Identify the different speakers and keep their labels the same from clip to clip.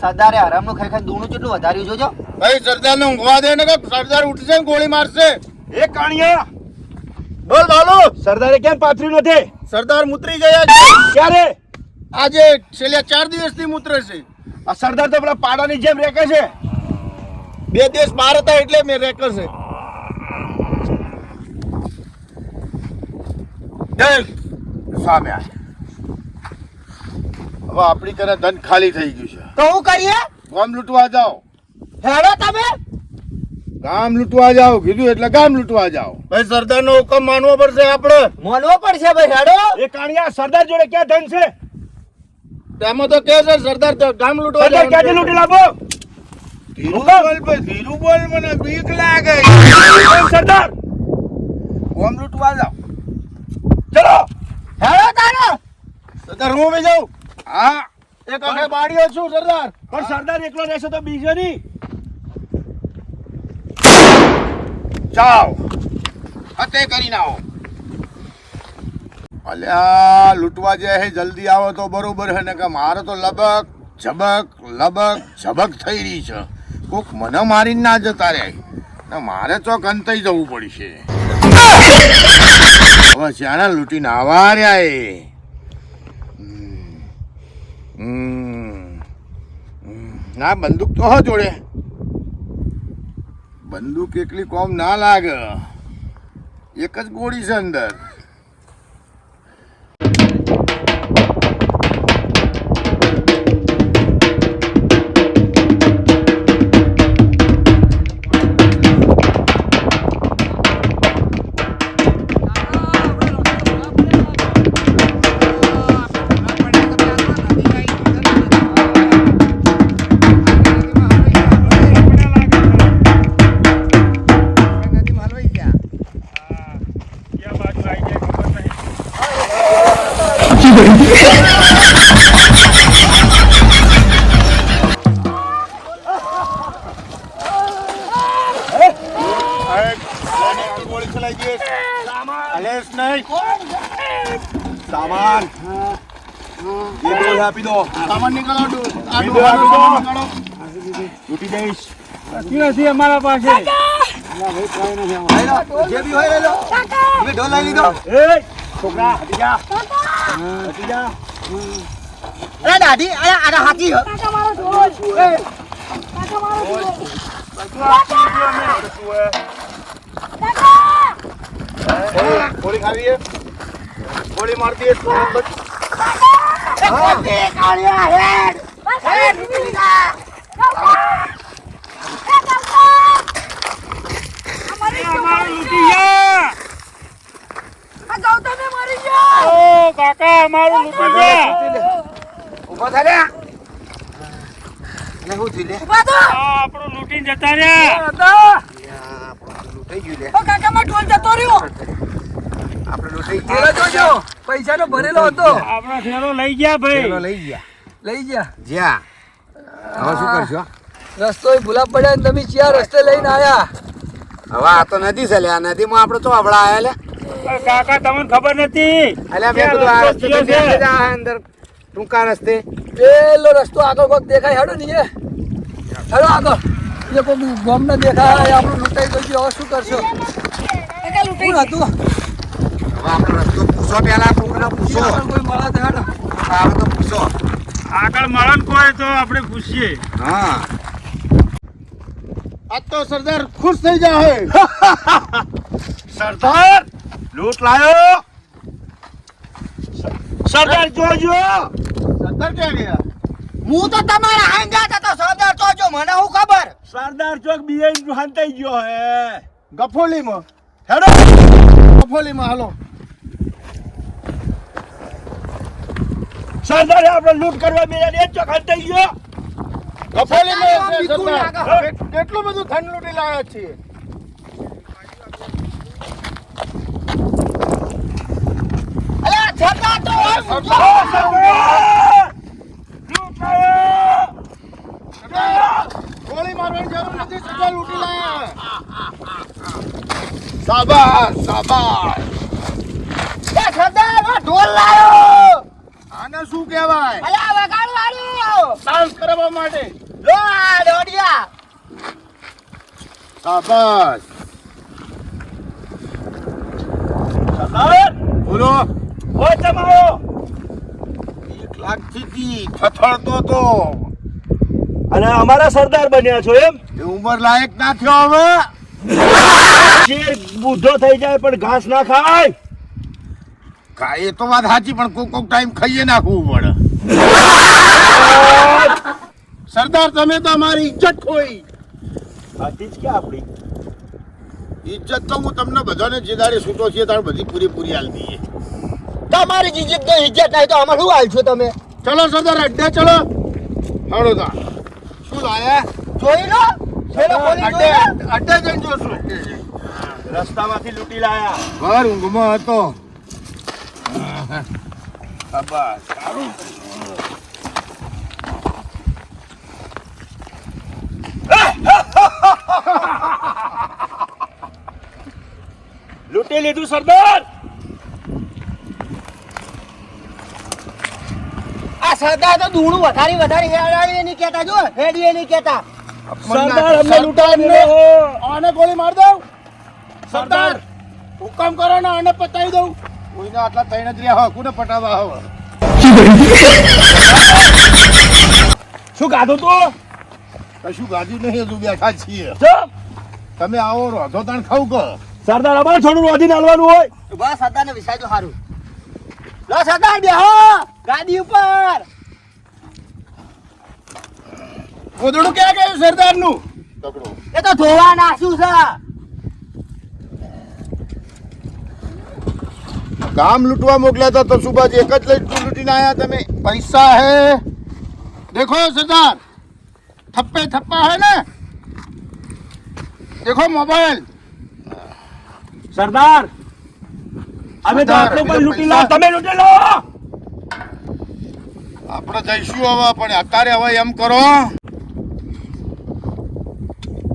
Speaker 1: સરદારે હરામનું ખાઈ ખાઈ દૂણું કેટલું વધાર્યું જોજો.
Speaker 2: ભાઈ સરદારને ઊંઘવા દે ને કે સરદાર ઉઠશે ને ગોળી મારશે.
Speaker 3: એ કાણિયા બોલ બાલુ, સરદારે કેમ પાથર્યું નથી?
Speaker 2: સરદાર મુતરી ગયા છે.
Speaker 3: ક્યારે?
Speaker 2: આજે છેલ્લા 4 દિવસથી મુતરે છે.
Speaker 3: આ સરદાર તો પેલા પાડાની જેમ રેકે છે.
Speaker 2: 2 દિવસ બહાર હતા એટલે મેં રેકર છે. સામે આય. હવે આપણી કને ધન ખાલી થઈ ગયું છે.
Speaker 1: તો હું કરીએ?
Speaker 2: ગામ લૂંટવા જાઓ.
Speaker 1: હેડો તમે.
Speaker 2: ગામ લૂંટવા જાઓ કીધું એટલે ગામ લૂંટવા જાઓ. ભાઈ સરદારનો હુકમ માનવો પડશે આપણે.
Speaker 1: માનવો પડશે ભાઈ, હેડો.
Speaker 3: એ કાણિયા સરદાર જોડે ક્યાં ધન છે?
Speaker 2: તેમાં તો કે છે સરદાર તો ગામ લૂંટવા
Speaker 3: સરદાર ક્યાંથી લૂંટી લાવો?
Speaker 2: ધીરું બોલ ભાઈ, ધીરું બોલ, મને બીક લાગે.
Speaker 3: સરદાર
Speaker 2: ગામ લૂંટવા જાઓ.
Speaker 3: ચલો
Speaker 1: હેડો તારે.
Speaker 2: સરદાર હું બી જાઉં. હા, એક આખે બાળીઓ છું સરદાર.
Speaker 3: પણ સરદાર એકલો રહેશે તો બીજો નહીં.
Speaker 2: જાઓ હતે કરીને આવો. અલ્યા લૂંટવા જાય હે, જલ્દી આવો તો બરોબર હે ને કે મારે તો લબક ઝબક થઈ રહી છે. કોક મને મારીને ના જતા રહે ને મારે ચોક અંતઈ જવું પડશે. હવે શ્યાના લૂંટીને આવા રહ્યા એ. ના બંદૂક તો હો જોડે. બંદૂક એકલી કોમ ના લાગે, એક જ ગોળી છે અંદર.
Speaker 3: સામાન આપી દો.
Speaker 2: સામાન નીકળો.
Speaker 3: લૂંટી જઈશ. નથી અમારા પાસે.
Speaker 1: જે બી હોય લઈ લો. તમે ઢોલ લઈ લીધો.
Speaker 3: એ છોકરા હટી જા. હટી જા.
Speaker 1: અરે દાદી, અરે આના હાથી હો.
Speaker 2: ગોળી ખાવી હે? ગોળી મારતી હે?
Speaker 3: કાકા અમારું લૂંટી ગયા.
Speaker 1: ઉભો થા લે. અને હું થી લે.
Speaker 3: આપણું લૂંટીને જતા રહ્યા.
Speaker 1: લૂંટાઈ ગયું લે.
Speaker 4: કાકા માં ઢોલ જતો રહ્યો.
Speaker 1: આપણે લૂંટાઈ
Speaker 4: થેલો જોજો, પૈસાનો ભરેલો હતો.
Speaker 3: આપણા થેલો લઈ ગયા ભાઈ.
Speaker 1: લઈ ગયા.
Speaker 4: લઈ ગયા.
Speaker 1: જ્યાં હવે શું કરશો?
Speaker 4: રસ્તો ભૂલા પડ્યા ને તમે ક્યાં રસ્તે લઈને આયા?
Speaker 1: હવે આ તો નદી છે લે. આ નદીમાં આપણે તો હવડા આયા લે.
Speaker 3: કાકા તમને ખબર નથી?
Speaker 1: અલ્યા મેં કીધું આ રસ્તે તો બેસે જ આ અંદર ટૂંકા રસ્તે.
Speaker 4: પેલો રસ્તો આગળ કોક દેખાય, હેડો ને એ. હેડો આગળ. એ કોક ગોમ ને દેખાય, આપણું લૂંટાઈ ગયું. હવે શું કરશો? કોણ હતું?
Speaker 1: હવે આપણો રસ્તો પૂછો, પેલા કોકને પૂછો.
Speaker 4: આગળ કોઈ મળે તો હેડો.
Speaker 1: આવે તો પૂછો.
Speaker 3: આગળ મળન કોઈ તો આપણે પૂછીએ.
Speaker 1: હા,
Speaker 2: આજ તો સરદાર ખુશ થઈ જાય.
Speaker 3: સરદાર લૂંટ લાયો. સરદાર જોજો.
Speaker 2: સરદાર ક્યાં ગયા?
Speaker 1: હું તો તમારા હાંજા હતો. સરદાર તો જો મને હું ખબર.
Speaker 3: સરદાર ચોક બિહાઈ હંતાઈ ગયો હે.
Speaker 2: ગફોલીમાં.
Speaker 3: હેડો
Speaker 2: ગફોલીમાં હાલો.
Speaker 3: સરદારે આપણે લૂંટ કરવા બેઠા એ ચોક હંતાઈ ગયો.
Speaker 2: ગફોલીમાં છે
Speaker 1: બિલકુલ
Speaker 2: સરદાર.
Speaker 1: લાગે.
Speaker 2: કેટલું બધું ધન લૂંટી લાવ્યા છીએ.
Speaker 1: અલ્યા સરદાર તો
Speaker 3: લૂંટ લાયો.
Speaker 2: ગોળી મારવાની જરૂર નથી. સરદાર લૂંટી લાવ્યા. શાબાશ શાબાશ.
Speaker 1: સરદાર ઢોલ લાયો.
Speaker 2: આને શું કહેવાય?
Speaker 1: અલ્યા વગાડવા મારું
Speaker 3: ડાન્સ કરવા માટે.
Speaker 1: લો આ દોડિયા
Speaker 2: શાબાશ.
Speaker 3: સરદાર
Speaker 2: બોલો.
Speaker 3: ઓય તમારો
Speaker 2: 1 લાખથી તી થથડતો તો
Speaker 3: અને અમારા સરદાર બન્યા છો એમ?
Speaker 2: એ ઉંમર લાયક ના થયો હવે.
Speaker 3: શેર બુઢો થઈ જાય પણ ઘાસ ના ખાય.
Speaker 2: એ તો વાત સાચી, પણ કોક ટાઈમ ખાઈએ નાખવું પડે.
Speaker 3: સરદાર તમે તો અમારી ઇજ્જત ખોઈ. આથી જ કે આપણી
Speaker 2: ઇજ્જત તો હું તમને બધાને જે દાડે છૂટો છીએ તારે બધી પૂરેપૂરી આલ દઈએ.
Speaker 1: તમારી ઇજ્જત તો ઇજ્જત નહીં તો અમાર શું હાલ છો તમે
Speaker 2: ચલો સરદાર, અડ્ડે ચલો. હાડો તા શું લાયા?
Speaker 1: જોઈ લો છેલ્લો ખોલી
Speaker 2: અડ્ડે
Speaker 1: જોઈ લો.
Speaker 2: અડ્ડે જઈને જોશું.
Speaker 3: રસ્તામાંથી લૂંટી લાયા.
Speaker 2: ઘર ઊંઘમાં હતો. શાબાશ, સારું.
Speaker 3: લૂંટી લીધું સરદાર.
Speaker 1: આ સરદાર તો ધૂણું વધારી હેડાડી નહીં કહેતા જો હેડીએ નહીં કહેતા
Speaker 3: સરદાર અમને લૂંટાવી
Speaker 2: આને ગોળી માર દઉં. સરદાર હુકમ કરો ને આને પતાવી દઉં. કોઈને આટલા તૈણ જ રહ્યા કોને પટાવા હવે.
Speaker 3: શું ગાધું તું?
Speaker 2: કશું ગાજુ નહીં, હજુ બેઠા છીએ.
Speaker 3: ચમ.
Speaker 2: તમે આવો રોધો તાણ ખાવ કહો.
Speaker 3: સરદાર અમારે થોડું રોધીને હાલવાનું હોય.
Speaker 1: બસ સરદાર ને વિસાય તો સારું લો સરદાર બેહો ગાદી ઉપર
Speaker 3: ગોદડું ક્યાં ગયું સરદાર નું?
Speaker 2: તકડો.
Speaker 1: એ તો ધોવા નાખ્યું છે
Speaker 2: ગામ લૂંટવા મોકલ્યા હતા તો સુભાજી એક જ લૂંટીને આયા તમે. પૈસા હે દેખો સરદાર, થપ્પે થપ્પા હે ને, દેખો મોબાઈલ.
Speaker 3: સરદાર અમે તો
Speaker 2: સરદાર,
Speaker 3: આટલું પણ
Speaker 2: એટલે
Speaker 3: લૂંટી લો,
Speaker 2: પૈસા-
Speaker 3: તમે લૂંટી લો.
Speaker 2: આપણે જઈશું હવે, પણ અત્યારે હવે એમ કરો.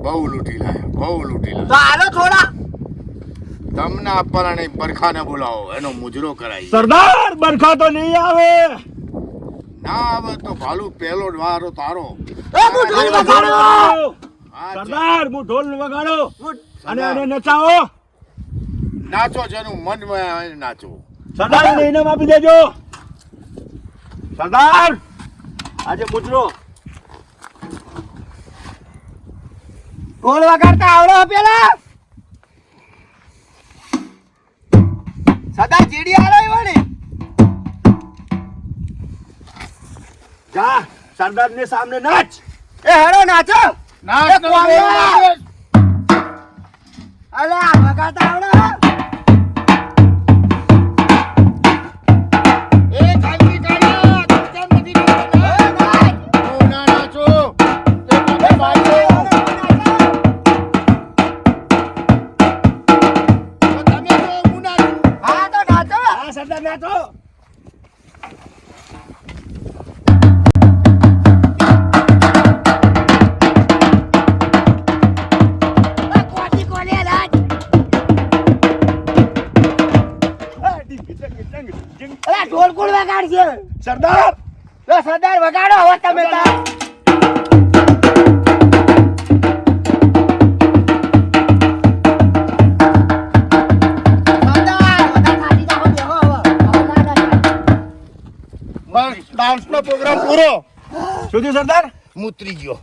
Speaker 2: બહુ લૂંટી લાયા, બહુ લૂંટી
Speaker 1: તો
Speaker 2: લાયા.
Speaker 1: હાલો થોડા
Speaker 2: તમને આપવાના નહીં, બરખાને બોલાવો, એનો મુજરો કરાવી.
Speaker 3: સરદાર બરખા તો નહીં આવે.
Speaker 2: ના આવે તો ભાલુ પહેલો જ વારો તારો.
Speaker 1: એ હું ઢોલ વગાડો
Speaker 2: હા,
Speaker 3: સરદાર હું ઢોલ વગાડો અને
Speaker 2: સરદાર.
Speaker 3: આને નચાવો.
Speaker 2: નાચો, જેનું મન હોય નાચો.
Speaker 3: સરદાર એને ઇનામ આપી દેજો. સરદાર આજે મુજરો.
Speaker 1: ઢોલ વગાડતા આવડો પેલા સરદાર ચીડી આલો વળી
Speaker 3: જા સરદાર ને સામને નાચ.
Speaker 1: એ હેડો નાચો
Speaker 2: નાચ,
Speaker 1: એ
Speaker 2: નાચ,
Speaker 1: કોણિયા.
Speaker 2: નાચ.
Speaker 1: અલા વગાડતા આવડો
Speaker 2: એ ખાલી કાઢ્યા, તું કેમ નથી નાચતા?
Speaker 1: એ નાચ.
Speaker 2: તું ના નાચો. તે પોતે બાજો. તો તમે તો હું નાચું.
Speaker 1: હા તો નાચો
Speaker 3: હા સરદાર નાચો.
Speaker 1: એ કોટી કોને નાચ અલા ઢોલ કોણ વગાડશે
Speaker 3: સરદાર
Speaker 1: લો સરદાર વગાડો હવે તમે તાર સરદાર બધા ખાલી જાઓ બેહો હવે ના નાચ.
Speaker 2: બસ ડાન્સનો પ્રોગ્રામ પૂરો.
Speaker 3: શું થયું સરદાર?
Speaker 2: મૂતરી ગયો.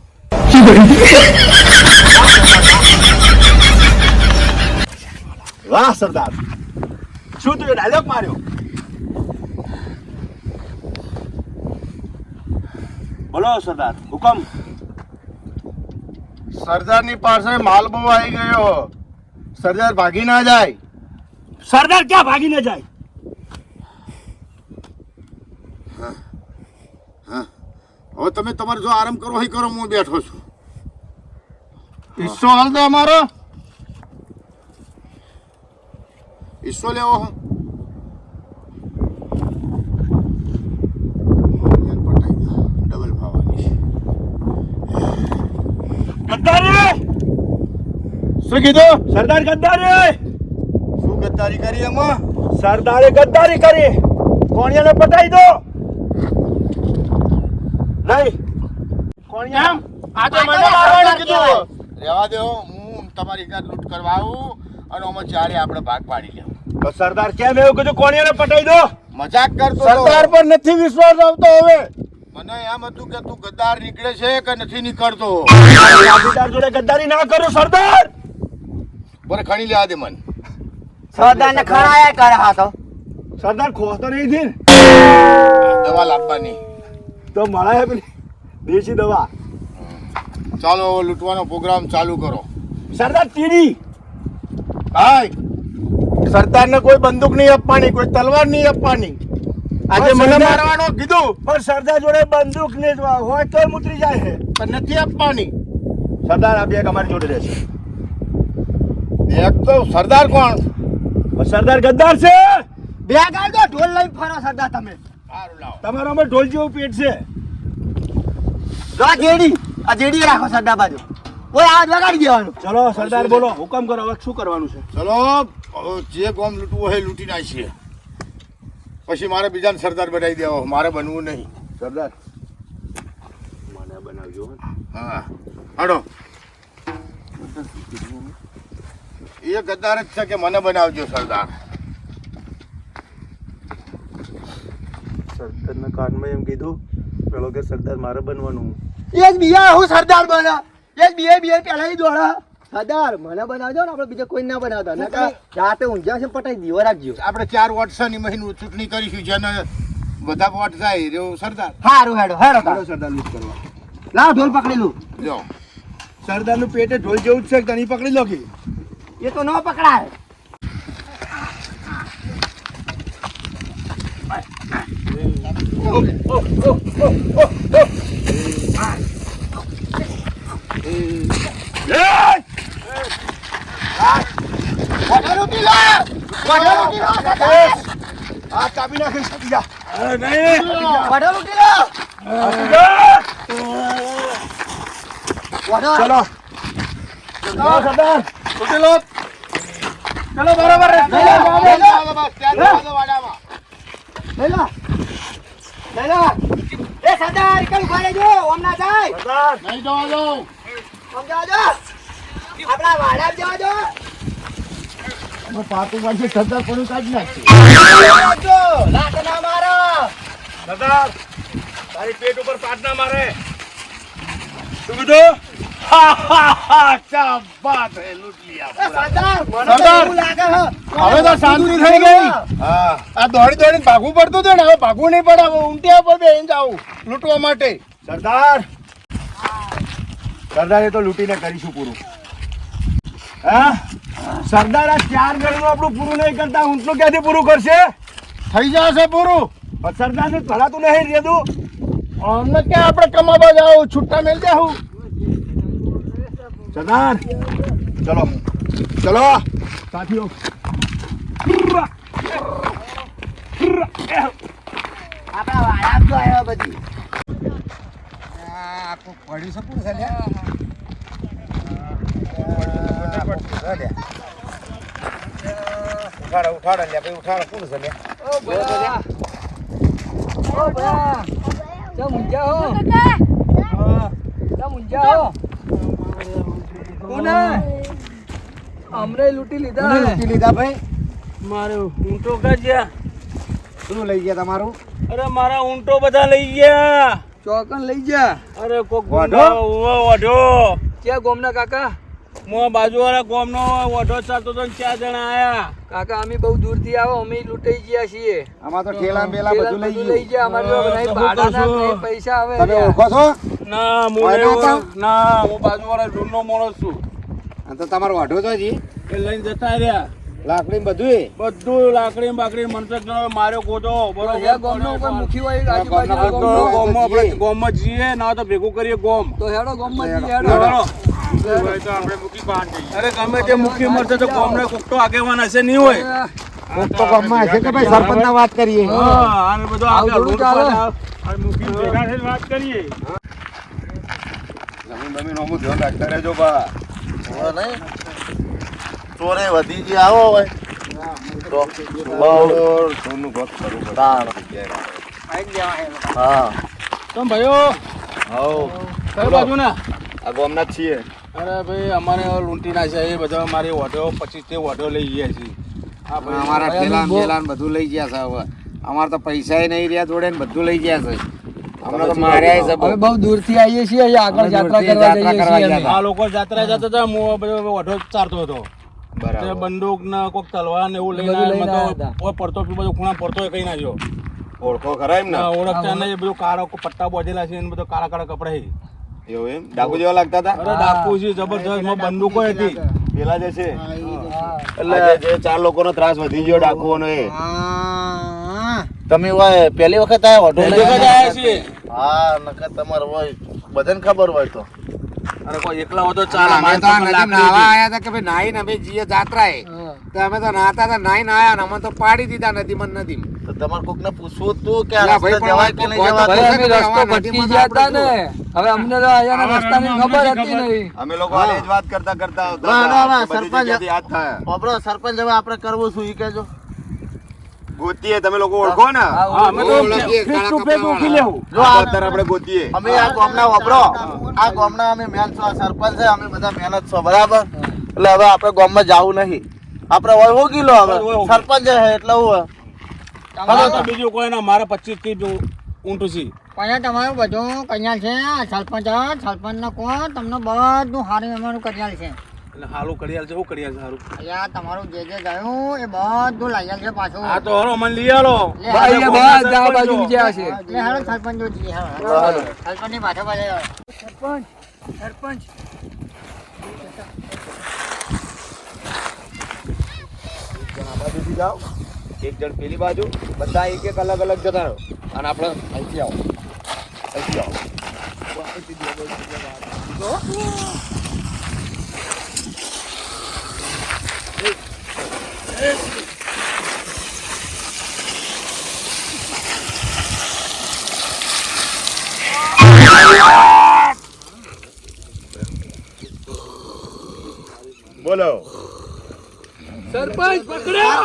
Speaker 3: વાહ સરદાર શું તું ડાયલોગ માર્યો? બોલો સરદાર હુકમ.
Speaker 2: સરદારની પાસે માલ બહુ આવી ગયો. સરદાર ભાગી ના જાય.
Speaker 3: સરદાર ક્યાં ભાગીને જાય?
Speaker 2: હવે તમે તમારે જો આરામ કરો હોય કરો, હું બેઠો છું. હિસ્સો હાલ દો અમારો. હિસ્સો લેવો હો. ડબલ ભાવાની છે.
Speaker 3: ગદ્દારી.
Speaker 2: શું કીધું?
Speaker 3: સરદાર ગદ્દારી.
Speaker 2: શું ગદ્દારી કરી એમાં?
Speaker 3: સરદારે ગદ્દારી કરી. કોણિયાને પટાઈ દો. નહીં કોણિયા આ તો મને મારવાનું કીધું.
Speaker 2: રહેવા દો, હું તમારી ઘર લૂંટ કરવા આવું અને આમાં ચારે આપણે ભાગ પાડી લેવું.
Speaker 3: તો સરદાર કેમ એવું કીધું કોણિયાને પટાઈ દો?
Speaker 2: મજાક કરતો હતો.
Speaker 3: સરદાર પર નથી વિશ્વાસ આવતો હવે.
Speaker 2: મને એમ હતું કે તું ગદ્દાર નીકળે છે કે નથી નીકળતો.
Speaker 3: સાથીદાર જોડે ગદ્દારી ના કરો સરદાર.
Speaker 2: બરે ખણી લેવા દે મને.
Speaker 1: સરદારને ખરાયા કરે હા તો
Speaker 3: સરદાર ખોતો નહીં થી ને?
Speaker 2: દવા લાવવાની.
Speaker 3: તો મળે હે પેલી દેશી દવા.
Speaker 2: ચાલો હવે લૂંટવાનો પ્રોગ્રામ ચાલુ કરો.
Speaker 3: સરદાર તીડી.
Speaker 2: ભાઈ
Speaker 3: સરદારને કોઈ બંદૂક નહીં આપવાની, કોઈ તલવાર નહીં આપવાની. આજે મને મારવાનો કીધું પણ સરદાર જોડે બંદૂક ને હોય તો ઉતરી જાય છે પણ નથી આપવાની. સરદાર આ બેગ અમારી જોડે રહેશે.
Speaker 2: એક તો સરદાર કોણ?
Speaker 3: સરદાર ગદ્દાર છે.
Speaker 1: બેગ આવજો ઢોલ લઈને ફરો સરદાર તમે
Speaker 2: સારું લાવો.
Speaker 3: તમારામાં ઢોલ જેવું પેટ છે.
Speaker 1: જો આ જેડી રાખો સરદાર બાજુ કોઈ આજ વગાડી દેવાનું
Speaker 3: ચલો સરદાર બોલો, હુકમ કરો, હવે શું કરવાનું છે?
Speaker 2: ચલો હવે જે ગામ લૂંટવું હોય એ લૂંટી નાખીએ. પછી મારે બીજાને સરદાર બનાવી દેવો, મારે બનવું નહીં.
Speaker 3: સરદાર મને બનાવજો.
Speaker 2: હા હાડો. એ ગદ્દાર જ છે કે મને બનાવજો સરદાર.
Speaker 3: સરદારના કાનમાં એમ કીધું પેલો કે સરદાર મારે બનવાનું.
Speaker 1: એક બીજા હું સરદાર બના એક બીએ પેલા દોડા સરદાર મને બનાવજો ને આપણે બીજા કોઈ ના બનાવતા નકર રાતે ઊંઝા છે પટાઈ દીવો રાખજો.
Speaker 2: આપણે 4 વોટ છે ની મહિને ચૂંટણી કરીશું, જેને બધા વોટ જાય રહ્યો સરદાર.
Speaker 1: હારું હેડો
Speaker 3: ચાલો સરદાર લૂંટ કરવા.
Speaker 1: લાવ ઢોલ પકડેલું
Speaker 2: જો
Speaker 3: સરદારનું પેટે ઢોલ જેવું જ છે કે તની પકડી લો કે
Speaker 1: એ તો ન પકડાય.
Speaker 3: આ કાપી નાખી શકી જા.
Speaker 1: વઢો લૂંટી લો. વઢો.
Speaker 3: ચલો સરદાર લૂંટી લો. ચલો બરાબર
Speaker 1: લઈ લો, લઈ લો.
Speaker 2: બસ ત્યાં જ વાડામાં.
Speaker 1: લઈ લો. લઈ લો. એ સરદાર કઈ ઉભા રહેજો ઓમ ના જાય
Speaker 3: સરદાર
Speaker 2: નહીં જવા દઉં.
Speaker 1: ઓમ જવા દો આપણા વાડા જવા દો.
Speaker 2: પાતું માંથી સરદાર પણ કાઢી નાખશે.
Speaker 1: લાત ના મારો.
Speaker 3: સરદાર તારી પેટ ઉપર પાટ ના મારે. શું કીધું?
Speaker 2: क्या बात है, लूट लिया
Speaker 1: એ સરદાર મને તો
Speaker 3: સરદાર.
Speaker 1: એવું લાગે છે
Speaker 3: હવે તો શાંતિ થઈ ગઈ.
Speaker 2: હા
Speaker 3: આ દોડી દોડીને ભાગવું પડતું હતું ને, હવે ભાગવું નહીં પડે. હવે ઊંટિયા પર બેહીને જાઉં લૂંટવા માટે. સરદાર સરદાર એ તો લૂંટીને કરીશું પૂરું. હા સરદાર આ 4 ગણનું આપણું પૂરું નહીં કરતા ઊંટનું ક્યાંથી પૂરું કરશે?
Speaker 2: થઈ જશે પૂરું.
Speaker 3: પણ સરદારને ભલાતું નહીં રેદું. અમને ક્યાં આપણે કમાવા જાવ, છૂટા મેલ જાઉં. સરદાર ચલો ચલો સાથીઓ.
Speaker 1: આપણા વાડા જો આવ્યો બધી
Speaker 2: પડી શકું છે ઉઠાડો લે ભાઈ, ઉઠાડો. કોણ છે લે?
Speaker 4: ઓ ભયા ચા મુંજા હો ચા મુંજા હો કોને અમરે લૂંટી લીધા હે.
Speaker 1: લૂંટી લીધા ભાઈ.
Speaker 5: મારે ઊંટો કાઢ્યા.
Speaker 1: શું લઈ ગયા તમારું?
Speaker 5: અરે મારા ઊંટો બધા લઈ ગયા.
Speaker 4: ચોકન લઈ જા.
Speaker 5: અરે કોક
Speaker 3: વાઢો?
Speaker 5: વાઢો.
Speaker 4: ક્યાં ગોમના કાકા?
Speaker 5: મો બાજુવાળા ગામનો વાઢો ચાલતો તો 4 જણા આયા.
Speaker 4: કાકા અમે બહુ દૂરથી આવો, અમે લૂંટાઈ ગયા છીએ.
Speaker 1: આમાં તો ઠેલા બેલા બધું લઈ
Speaker 4: લઈ ગયા. અમારે જો નહીં ભાડાના નહીં પૈસા આવે
Speaker 1: તમે ઓળખો છો?
Speaker 5: ના હું
Speaker 1: વાઢો
Speaker 5: નહીં
Speaker 1: હતા?
Speaker 5: ના હું બાજુવાળા ઝૂંડનો માણસ છું.
Speaker 1: આ તો તમારો વાઢો તો જી
Speaker 5: એ લઈને જતા રહ્યા.
Speaker 1: લાકડી બધું
Speaker 5: બધું લાકડી બાકડી મનસક માર્યો ગોતો
Speaker 4: યા ગોમનો કોઈ મુખી હોય આજુબાજુ
Speaker 1: ગોમનો
Speaker 4: ગોમનો.
Speaker 5: આપણે ગોમમાં જઈએ ના તો ભેગું કરીએ ગોમ.
Speaker 4: તો હેડો ગોમમાં જઈએ
Speaker 5: હેડો.
Speaker 4: હેડો.
Speaker 5: અરે ગમે તે મુખી મળશે તો ગોમને કોક તો આગેવાન હશે નહીં હોય.
Speaker 1: તો ગામમાં હશે કે ભાઈ સરપંચ ના વાત કરીએ.
Speaker 5: હા અને બધો
Speaker 4: આવું
Speaker 5: આગળ
Speaker 4: થોડું ચાલે.
Speaker 5: અને મુખી ભેગા થઈને વાત કરીએ.
Speaker 2: જમીન અમુક ધ્યાન રાખતા રહેજો બા. ચોરે વધી ગયા આવો હોય તો બહુ સોનું ભક્ત કરું. હા
Speaker 5: તમે ભાઈઓ કઈ બાજુ ના
Speaker 3: આ ગામના જ છીએ.
Speaker 5: અરે ભાઈ અમારે લૂંટી ના છે એ બધા મારી ઓઢો 25 ઓઢો લઈ ગયા છે આ ભાઈ
Speaker 6: અમારા ઠેલાન બેલાન બધું લઈ ગયા છે હવે. અમારે તો પૈસા નહીં રહ્યા જોડે ને બધું લઈ ગયા છે. અમને તો માર્યા છે
Speaker 4: હવે બહુ દૂરથી આવીએ છીએ અહીંયા આગળ યાત્રા કરવા જઈએ છીએ અમે.
Speaker 5: આ લોકો જાત્રા જતા હતા હું બધો ઓઢો ચારતો હતો તે
Speaker 3: બરાબર.
Speaker 5: બંદૂક ને કોક તલવાર ને એવું લઈને
Speaker 4: બધું લઈને
Speaker 5: આવ્યા.
Speaker 4: આવ્યા
Speaker 5: બધો પડતો બધો ખૂણા પડતો કઈ નાખ્યો
Speaker 3: ઓળખો ખરા એમ ને?
Speaker 5: ઓળખતા નહીં એ બધું કાળા પટ્ટા બોધેલા છે ને બધો કાળા કાળા કપડા છે
Speaker 3: એવું એમ ડાકુ જેવા લાગતા હતા?
Speaker 5: અરે ડાકુ છે જબરજસ્ત માં બંદૂકો હતી
Speaker 3: પેલા જે છે એટલે જે 4 લોકોનો ત્રાસ વધી ગયો ડાકુઓનો એ.
Speaker 6: તમે હોય પહેલી વખત આયા ઓઢો
Speaker 5: પહેલી વખત આયા છીએ.
Speaker 6: હા નકર તમારે હોય બધાને ખબર હોય તો.
Speaker 5: અરે કોઈ એકલા હોય તો ચાલ
Speaker 6: અમે તો આ નદીમાં નાહવા આયા હતા કે ભાઈ નાઈ ને અમે જઈએ જાત્રાએ તો અમે તો નાહતા હતા નાઈને આયા ને અમે તો પાડી દીધા નદીમાં ને નદીમાં. તો તમારે કોકને પૂછવું તું કે આ
Speaker 3: ના ભાઈ,
Speaker 6: રસ્તે જવાય કે નહીં
Speaker 3: પણ
Speaker 6: જવાય?
Speaker 4: ભાઈ અમે રસ્તો ભટકી ગયા હતા ને હવે અમને તો અહીંયાના રસ્તાની ખબર હતી નહીં.
Speaker 3: અમે લોકો હાલે જ વાત કરતા કરતા આવતા
Speaker 6: ના, ના, ના,
Speaker 3: હતા. બધી
Speaker 6: સરપંચ.
Speaker 3: જગ્યાથી યાદ થાય.
Speaker 6: બાપરો સરપંચ હવે આપણે કરવું શું ઈ કહેજો.
Speaker 3: ગોતીએ તમે લોકો ઓળખો ને?
Speaker 5: હા અમે તો
Speaker 6: ઓળખીએ,
Speaker 5: ફેસ ટુ
Speaker 6: કાળા
Speaker 5: ફેસ ઓળખી લેવું
Speaker 6: જો
Speaker 3: આ
Speaker 6: આ
Speaker 3: અત્યારે આપણે ગોતીએ.
Speaker 6: અમે આ ગામના વાપરો આ ગામના અમે મેન છો, આ સરપંચ છે, અમે બધા મહેનત છો બરાબર. એટલે હવે આપણે ગામમાં જાવું નહીં. આપણે હોય હું કિલો હવે સરપંચ છે એટલે હું
Speaker 5: તમારે તો બીજું કોઈ ના મારે 25 થી ઊંટું છે
Speaker 7: પણ તમારું બધું કન્યાલ છે સરપંચ ને કોણ તમને બધું સારું એમાંનું કન્યાલ છે
Speaker 5: એટલે હાલું કડિયાલ છે શું કડિયાલ છે હારું
Speaker 7: અહીંયા તમારું જે ગયું એ બધું લાગ્યા છે પાછું
Speaker 5: આ તો હરો મને લઈ આલો
Speaker 4: ભાઈ એ બધા આ બાજુ ગયા છે.
Speaker 7: એટલે હાલો સરપંચ જો જઈએ સરપંચ ની પાછળ પાછળ
Speaker 4: સરપંચ
Speaker 3: આ બાજુથી જાઓ, એક જણ પેલી બાજુ, બધા એક એક અલગ અલગ જતા રહો. અને આપણે અહીંથી આવો, અહીંથી આવો. બોલો.
Speaker 4: સરપંચ પકડ્યો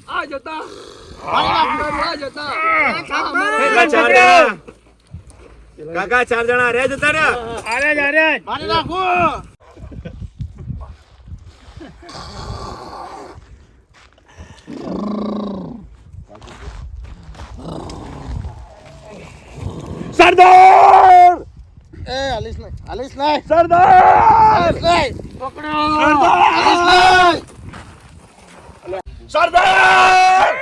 Speaker 4: આ જતા આ જતા
Speaker 3: કાકા 4 જણા રે જતા રે. સરદાર
Speaker 6: એ આલીશ નહીં
Speaker 3: સરદાર સરદાર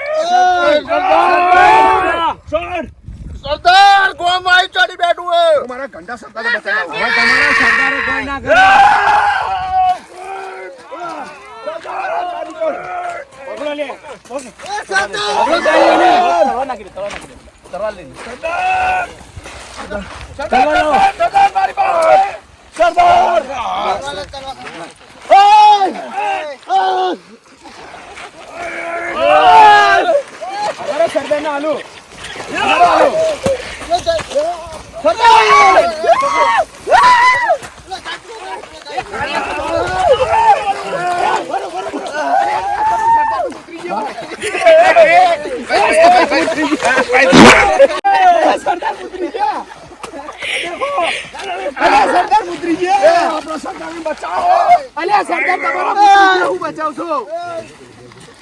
Speaker 6: સરદાર ગોમ આવી ચડી બેઠું હે.
Speaker 3: મારા ઘંટા સરદાર બતાવો.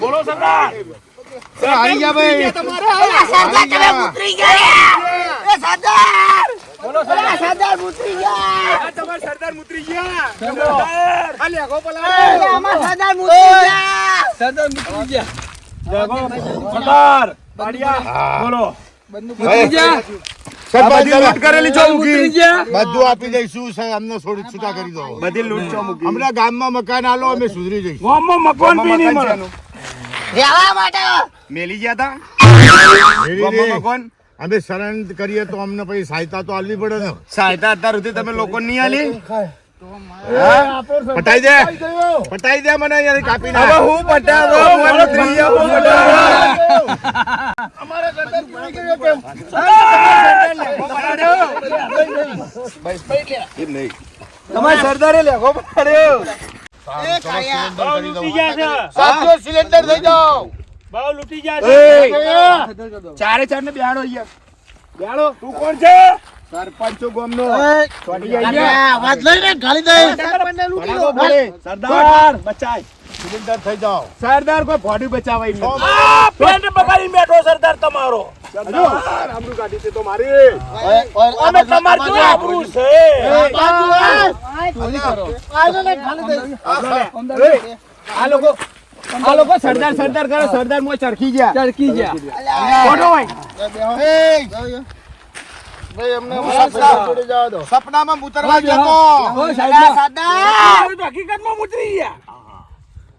Speaker 3: બોલો સરદાર.
Speaker 6: આવી ગયા ભાઈ.
Speaker 3: તમારા સરદાર મુતરી ગયા.
Speaker 4: સરદાર મૂકી ગયા
Speaker 5: સરદાર પાડિયા બોલો
Speaker 4: મૂકી ગયા
Speaker 3: સરપંચ લૂંટ કરેલી છો
Speaker 4: મૂકી
Speaker 3: મૂકી.
Speaker 4: ગયા
Speaker 2: બધું આપી દઈશું સાહેબ, અમને છોડી છૂટા કરી દો.
Speaker 3: બધી લૂંટ છો મૂકી.
Speaker 2: હમણાં ગામમાં મકાન આલો, અમે સુધરી જઈશું.
Speaker 5: ગામમાં મકાન બી નહીં મળે
Speaker 7: રહેવા માટે
Speaker 3: મેલી ગયા તા
Speaker 2: મેરી
Speaker 3: ગામમાં
Speaker 2: રે,
Speaker 3: મકાન.
Speaker 2: અમે સરણ કરીએ તો અમને પછી સહાયતા તો આલવી પડે ને.
Speaker 3: સહાયતા અત્યાર સુધી તમે લોકો નહીં આલી. પટાઈ દે, પટાઈ દે મને યાર, કાપી નાખ. હવે હું પટાવો, મને ત્રીજા હું પટાવો. અમારે સરદાર ભૂલી ગયો કેમ? એમ નહીં. તમારે સરદારે લેખો પાડ્યો.
Speaker 2: સિલિન્ડર કરી દઉં.
Speaker 3: સાચો સિલિન્ડર થઈ જાઓ.
Speaker 5: બહુ લૂંટી જાય
Speaker 3: ચારે ચાર ને બેહાડો અહીંયા બેહાડો. તું કોણ છે? સરપંચ છું ગામનો. છોડી અહીંયા.
Speaker 6: અવાજ લઈને ગાલી દે
Speaker 3: સરદાર બચાય.
Speaker 2: સિલિન્ડર થઈ જાઓ.
Speaker 3: સરદાર કોઈ બોડી બચાવાય નહીં.
Speaker 5: પેન્ટ બગાડી બેઠો સરદાર તમારો.
Speaker 3: સરદાર આબરૂ કાઢી છે તો મારી.
Speaker 5: અમે તમારે કેવું આબરૂ છે?
Speaker 3: આ લોકો સરદાર સરદાર કરે. સરદાર મોય ચરખી ગયા.
Speaker 4: ચરકી ગયા.
Speaker 3: કોનો હોય?
Speaker 6: ભાઈ એમને જોડે જવા દો.
Speaker 2: સપનામાં ઉતરવા જતો.
Speaker 4: ઓ સાહેબ
Speaker 5: હકીકતમાં ઉતરી ગયા.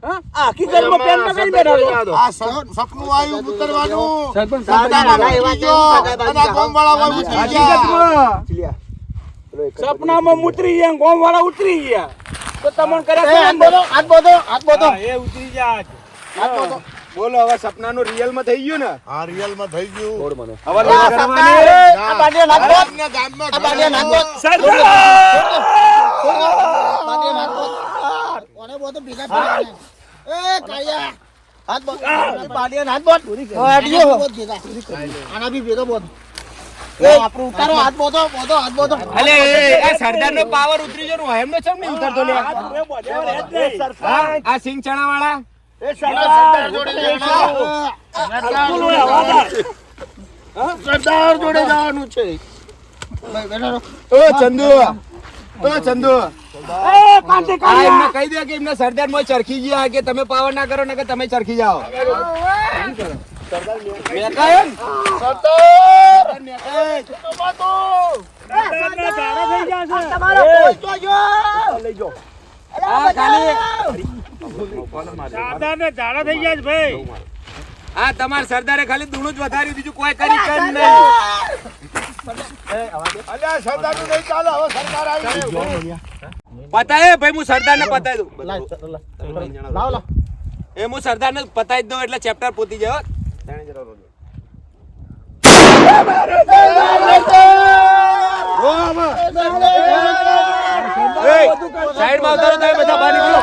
Speaker 5: હા? આ હકીકતમાં પેન્ટ બગાડી બેઠો.
Speaker 2: આ સપનું આવ્યું ઉતરવાનું.
Speaker 4: સરપંચ
Speaker 2: દાદામાં ઉતરી ગયો. અને આ ગામવાળામાં ઉતરી ગયા.
Speaker 3: હકીકતમાં.
Speaker 5: સપનામાં ઉતરી ગયા, ગોમ વાળા ઉતરી ગયા. તો તમને કરે
Speaker 6: હાથ બોધો.
Speaker 5: એ ઉતરી જાય.
Speaker 3: બોલો હવે સપનાનું રિયલમાં થઈ ગયું ને?
Speaker 2: આ રિયલમાં થઈ ગયું.
Speaker 3: હવે લગ્ન કરવાની.
Speaker 6: આ બાજુ નાખ બોધ.
Speaker 2: ગામના ગામમાં
Speaker 6: આ બાજુ નાખ બોધ.
Speaker 5: સરદાર
Speaker 6: બાજુ નાખ બોધ. કોને બોધો ભેગા ભેગા. એ કાયા. હાથ બોધ. બાડિયા હાથ બોધ. બાડિયો બોધ ભેગા. આના બી ભેગા બોધ. એ આપણું ઉતારો હાથ બોધો. હાથ બોધો.
Speaker 3: અલે આ સરદારનો પાવર ઉતરી ગયો ને એમનો ચમ નહીં ઉતરતો લે? આ સિંગ ચણા વાળા
Speaker 2: સરદાર જોડે
Speaker 6: સરદાર જોડે જવાનું છે. ભાઈ બેઠો રહો.
Speaker 3: ઓ ચંદુ આ એમને કહી દે કે એમને સરદાર મોય ચરખી ગયા કે તમે પાવર ના કરો ને કે તમે ચરખી જાઓ. આ તમારા સરદારે ખાલી દૂણું જ વધાર્યું, બીજું કોઈ કરી કર નહીં.
Speaker 2: અલ્યા સરદારનું નહીં ચાલે. હવે સરકાર આવી ગઈ.
Speaker 3: પતાય ભાઈ, હું સરદારને પતાવી દઉં.
Speaker 6: લાવ.
Speaker 3: એ હું સરદારને પતાવી દઉં એટલે ચેપ્ટર પૂરી જાય. સાઈડમાં ઉતારો તમે બધા બહાર નીકળો.